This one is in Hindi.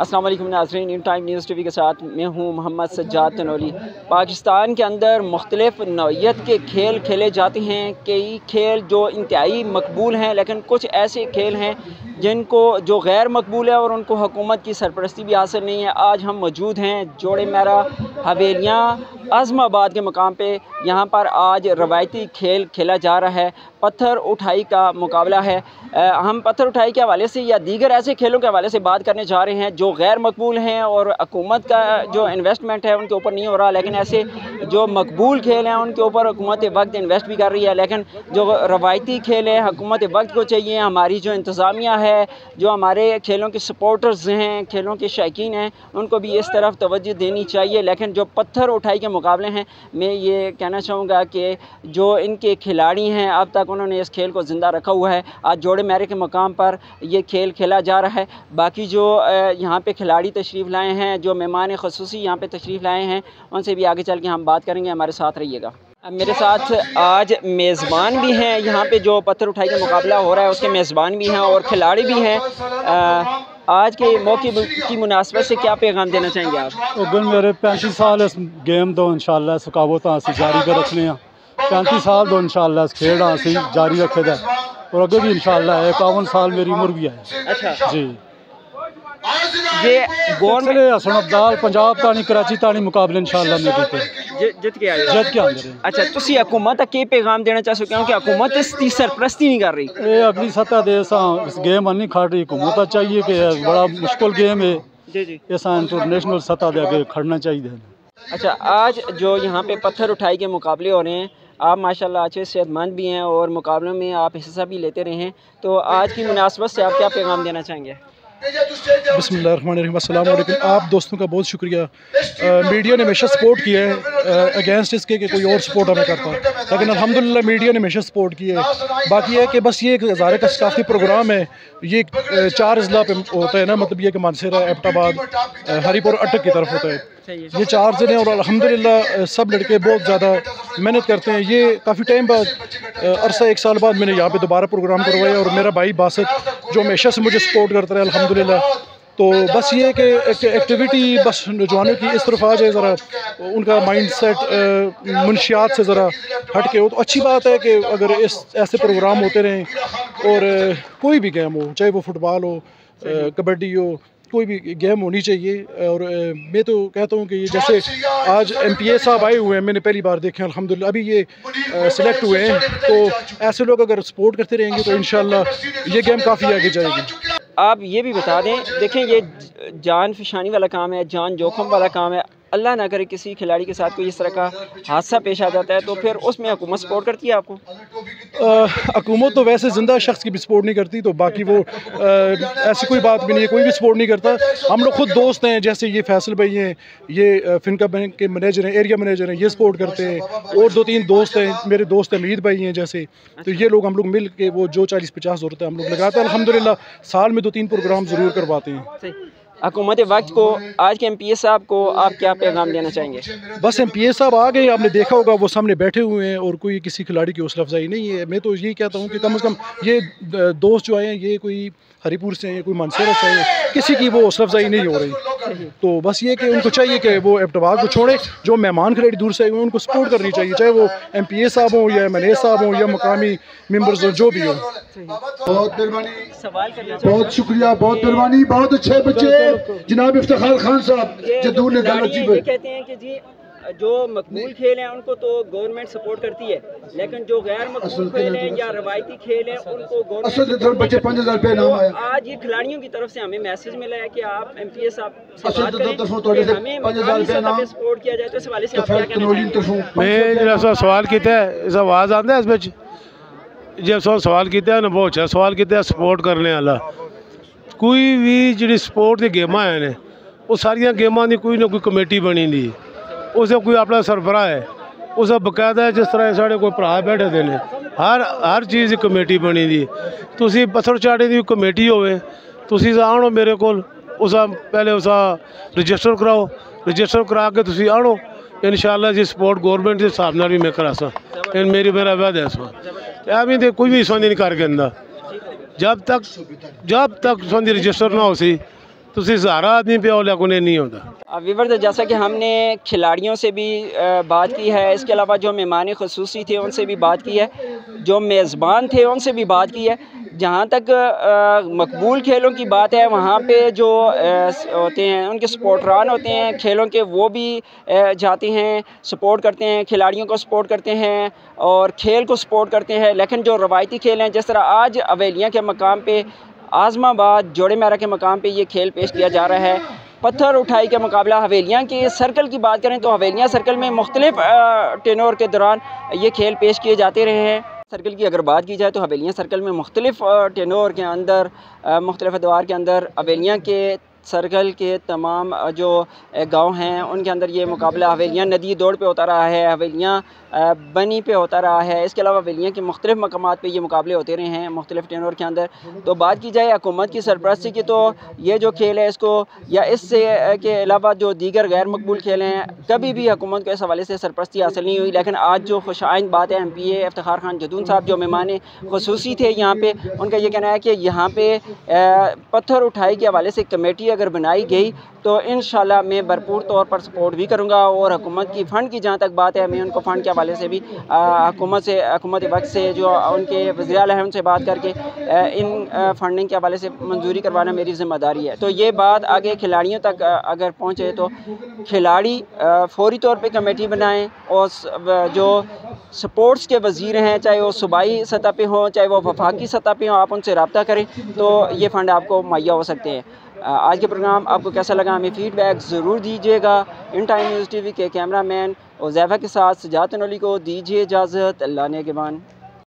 अस्सलाम वालेकुम नाज़रीन, इन टाइम न्यूज़ टीवी के साथ मैं हूँ मोहम्मद सज्जाद तनोली। पाकिस्तान के अंदर मुख्तलिफ़ नौइयत के खेल खेले जाते हैं। कई खेल जो इंतहाई मकबूल हैं, लेकिन कुछ ऐसे खेल हैं जिनको जो गैर मकबूल है और उनको हुकूमत की सरपरस्ती भी हासिल नहीं है। आज हम मौजूद हैं जोड़े मेरा हवेलियाँ आज़माबाद के मकाम पे। यहाँ पर आज रवायती खेल खेला जा रहा है, पत्थर उठाई का मुकाबला है। हम पत्थर उठाई के हवाले से या दीगर ऐसे खेलों के हवाले से बात करने जा रहे हैं जो गैर मकबूल हैं और हुकूमत का जो इन्वेस्टमेंट है उनके ऊपर नहीं हो रहा, लेकिन ऐसे जो मकबूल खेल हैं उनके ऊपर हुकूमत वक्त इन्वेस्ट भी कर रही है। लेकिन जो रवायती खेल है हुकूमत वक्त को चाहिए, हमारी जो इंतज़ामिया है, जो हमारे खेलों के सपोर्टर्स हैं, खेलों के शौकीन हैं, उनको भी इस तरफ तवज्जो देनी चाहिए। लेकिन जो पत्थर उठाई के मुकाबले हैं, मैं ये कहना चाहूँगा कि जो इनके खिलाड़ी हैं अब तक उन्होंने इस खेल को ज़िंदा रखा हुआ है। आज जोड़े मेरे के मकाम पर ये खेल खेला जा रहा है। बाकी जो यहाँ पे खिलाड़ी तशरीफ़ लाए हैं, जो मेहमान ख़ुसूसी यहाँ पे तशरीफ़ लाए हैं, उनसे भी आगे चल के हम बात करेंगे। हमारे साथ रहिएगा। मेरे साथ आज मेज़बान भी हैं, यहाँ पे जो पत्थर उठाई का मुकाबला हो रहा है उसके मेज़बान भी हैं और खिलाड़ी भी हैं। आज के मौके की मुनासबत से क्या पैगाम देना चाहेंगे आप? अगर मेरे 35 साल इस गेम तो इंशाल्लाह सकावत असी जारी कर रखने हैं। 35 साल तो इंशाल्लाह इस खेल असी जारी रखे दा और अगे भी इंशाल्लाह 51 साल मेरी उम्र भी है। अच्छा जी, ये गवर्नमेंट हसन अब्दाल पंजाब तानी कराची तानी मुकाबले इंशाल्लाह में जित के आए जज के अंदर। अच्छा, तुसी हुकूमत के पैगाम देना चाह सको कि हुकूमत इसकी सरपरस्ती नहीं कर रही? ये अगली सतह दे इस गेम नहीं खड़ रही। हुकूमत चाहिए कि बड़ा मुश्किल गेम है जी जी, ऐसा इंटरनेशनल सतह दे आगे खड़ना चाहिए। अच्छा, आज जो यहाँ पे पत्थर उठाई के मुकाबले हो रहे हैं, आप माशाल्लाह अच्छे सेहतमंद भी हैं और मुकाबलों में आप हिस्सा भी लेते रहे हैं, तो आज की मुनासबत से आप क्या पैगाम देना चाहेंगे? बिस्मिल्लाहिर्रहमानिर्रहीम, अस्सलाम वालेकुम। आप दोस्तों का बहुत शुक्रिया। मीडिया ने हमेशा सपोर्ट किया है अगेंस्ट इसके कि कोई और सपोर्ट हमें करता, लेकिन अल्हम्दुलिल्लाह मीडिया ने हमेशा सपोर्ट किया है। बाकी है कि बस ये एक हज़ारे का स्टाफी प्रोग्राम है, ये 4 अजला पे होता है ना, मतलब ये कि मानसरा, एबटाबाद, हरीपुर, अटक की तरफ होता है। ये 4 ज़िले हैं और अल्हम्दुलिल्लाह सब लड़के बहुत ज़्यादा मेहनत करते हैं। ये काफ़ी टाइम बाद अरसा 1 साल बाद मैंने यहाँ पे दोबारा प्रोग्राम करवाया और मेरा भाई बासित जो हमेशा से मुझे सपोर्ट करता रहा अल्हम्दुलिल्लाह। तो बस ये कि एक्टिविटी बस नौजवानों की इस तरफ आ जाए, ज़रा उनका माइंड सेट मुनशियात से ज़रा हट के हो तो अच्छी बात है कि अगर ऐसे प्रोग्राम होते रहें और कोई भी गेम हो, चाहे वो फुटबॉल हो, कबड्डी हो, कोई भी गेम होनी चाहिए। और मैं तो कहता हूँ कि ये जैसे आज MPA साहब आए हुए हैं, मैंने पहली बार देखे अल्हम्दुलिल्लाह, अभी ये सिलेक्ट हुए हैं, तो ऐसे लोग अगर सपोर्ट करते रहेंगे तो इंशाल्लाह ये गेम काफ़ी आगे जाएगी। आप ये भी बता दें, देखें ये जान फिशानी वाला काम है, जान जोखम वाला काम है। अल्लाह ना करे किसी खिलाड़ी के साथ कोई इस तरह का हादसा पेश आ जाता है तो फिर उसमें हुकूमत सपोर्ट करती है आपको? हुकूमत तो वैसे ज़िंदा शख्स की भी सपोर्ट नहीं करती, तो बाकी वो ऐसी कोई बात भी नहीं है, कोई भी सपोर्ट नहीं करता। हम लोग खुद दोस्त हैं, जैसे ये फैसल भाई हैं, ये फिनका बैंक के मैनेजर हैं, एरिया मैनेजर हैं, ये सपोर्ट करते हैं। और 2-3 दोस्त हैं, मेरे दोस्त हमीद भाई हैं जैसे, तो ये लोग हम लोग मिल के वो जो 40-50 ज़रूरत है हम लोग लगाते हैं। अल्हम्दुलिल्लाह साल में 2-3 प्रोग्राम ज़रूर करवाते हैं। हुकूमत वक्त को, आज के MPA साहब को आप क्या पैगाम देना चाहेंगे? बस MPA साहब आ गए, आपने देखा होगा वो सामने बैठे हुए हैं और कोई किसी खिलाड़ी की हौसला अफजाई नहीं है। मैं तो यही कहता हूँ कि कम से कम ये दोस्त जो आए हैं, ये कोई हरीपुर से हैं, कोई मानसरा से हैं, किसी की वो हौसला अफजाई नहीं हो रही। तो बस ये कि उनको चाहिए कि वो एबटाबाद को छोड़े, जो मेहमान खिलाड़ी दूर से आए हुए हैं उनको सपोर्ट करनी चाहिए, चाहे वो MPA साहब हों या MNA साहब हों या मकामी मेम्बर्स हों, जो भी हो। बहुत मेहरबानी, बहुत शुक्रिया, बहुत मेहरबानी, बहुत अच्छे बच्चे। जनाब इफ्तिखार खान साहब जदूर ने कहते हैं कि जी जो मकबूल खेल हैं उनको तो गवर्नमेंट सपोर्ट करती है, लेकिन जो गैर मकबूल खेल हैं या रवायती खेल हैं उनको गवर्नमेंट बच्चे 5000 रुपये तो नाम आया। आज ये खिलाड़ियों की तरफ से हमें मैसेज मिला है कि आप MPA साहब से असल बात तो करें दसों कि तोड़े से हमें 5000 मकामी रुपये सतह नाम पे सपोर्ट किया जाए। तो इस हवाले से तो आप क्या फिर कहना कनौली चाहेंगे? तरफों मैं जरा सवाल किया इस आवाज़ आंदा है इस जे सवाल किया ना बहुत अच्छा सवाल किया सपोर्ट करने वाला कोई भी जी स्पोर्ट दी गेमां हैं वो सारिया गेमां दी कोई ना कोई कमेटी बनी दी उसे कोई अपना सरबराह है उसे बकायदा है जिस तरह साढ़े कोई भरा बैठे दे ने हर चीज़ की कमेटी बनी दी तुसी पत्थर चाड़े की कमेटी होवे तुसी आणो मेरे को उसा पहले उसा रजिस्टर कराओ रजिस्टर करा के तुसी आणो इंशाल्लाह जी सपोर्ट गवर्नमेंट के हिसाब नाल भी मैं करा सा मेरा वादा है इस बार एवं तो कोई भी संधि नहीं कर देंदा जब तक संधि रजिस्टर ना हो सी तुसी सहारा आदमी पे ओला को नहीं होता। वीवर जैसा कि हमने खिलाड़ियों से भी बात की है, इसके अलावा जो मेहमान ख़ुसूसी थे उनसे भी बात की है, जो मेज़बान थे उनसे भी बात की है। जहाँ तक मकबूल खेलों की बात है वहाँ पे जो होते हैं उनके सपोर्टरान होते हैं खेलों के वो भी जाते हैं सपोर्ट करते हैं खिलाड़ियों को सपोर्ट करते हैं और खेल को सपोर्ट करते हैं। लेकिन जो रवायती खेल हैं जिस तरह आज हवेलियाँ के मकाम पे आज़माबाद जोड़े मैरा के मकाम पे ये खेल पेश किया जा रहा है। पत्थर उठाई का मुकाबला हवेलियाँ के सर्कल की बात करें तो हवेलियाँ सर्कल में मुख्तलिफ टेनोर के दौरान ये खेल पेश किए जाते रहे हैं। सर्कल की अगर बात की जाए तो हवेलियाँ सर्कल में मुख्तलिफ टेनोर के अंदर मुख्तलिफ अदवार के अंदर हवेलियाँ के सर्कल के तमाम जो गांव हैं उनके अंदर ये मुकाबला हवेलियाँ नदी दौड़ पे होता रहा है, हवेलियाँ बनी पे होता रहा है। इसके अलावा हवेलियाँ के मुख्तलिफ मकामात पे ये मुकाबले होते रहे हैं मुख्तलिफ टेनोर के अंदर। तो बात की जाए हुकूमत की सरपरस्ती की तो ये जो खेल है इसको या इससे के अलावा जो दीगर गैर मकबूल खेल हैं कभी भी हुकूमत को इस हवाले से सरपरस्ती हासिल नहीं हुई। लेकिन आज जो खुशाइंद बात है MPA इफ्तिखार खान जदून साहब जो मेहमान ख़ुसूसी थे यहाँ पे उनका ये कहना है कि यहाँ पे पत्थर उठाई के हवाले से कमेटी अगर बनाई गई तो इंशाल्लाह मैं भरपूर तौर पर सपोर्ट भी करूँगा। और हुकूमत की फ़ंड की जहाँ तक बात है मैं उनको फ़ंड के हवाले से भी हुकूमत वक्त से जो उनके वज़ीर आला हैं उनसे बात करके इन फंडिंग के हवाले से मंजूरी करवाना मेरी ज़िम्मेदारी है। तो ये बात आगे खिलाड़ियों तक अगर पहुँचे तो खिलाड़ी फौरी तौर पर कमेटी बनाएँ और जो स्पोर्ट्स के वज़ीर हैं चाहे वो सूबाई सतह पे हों चाहे वो वफाकी सतह पे हों आप उनसे रब्ता करें तो ये फ़ंड आपको मुहैया हो सकते हैं। आज के प्रोग्राम आपको कैसा लगा हमें फ़ीडबैक ज़रूर दीजिएगा। इन टाइम न्यूज़ TV के कैमरामैन उज़ैफ़ा के साथ सजात नौली को दीजिए इजाज़त। अल्लाह ने के मान।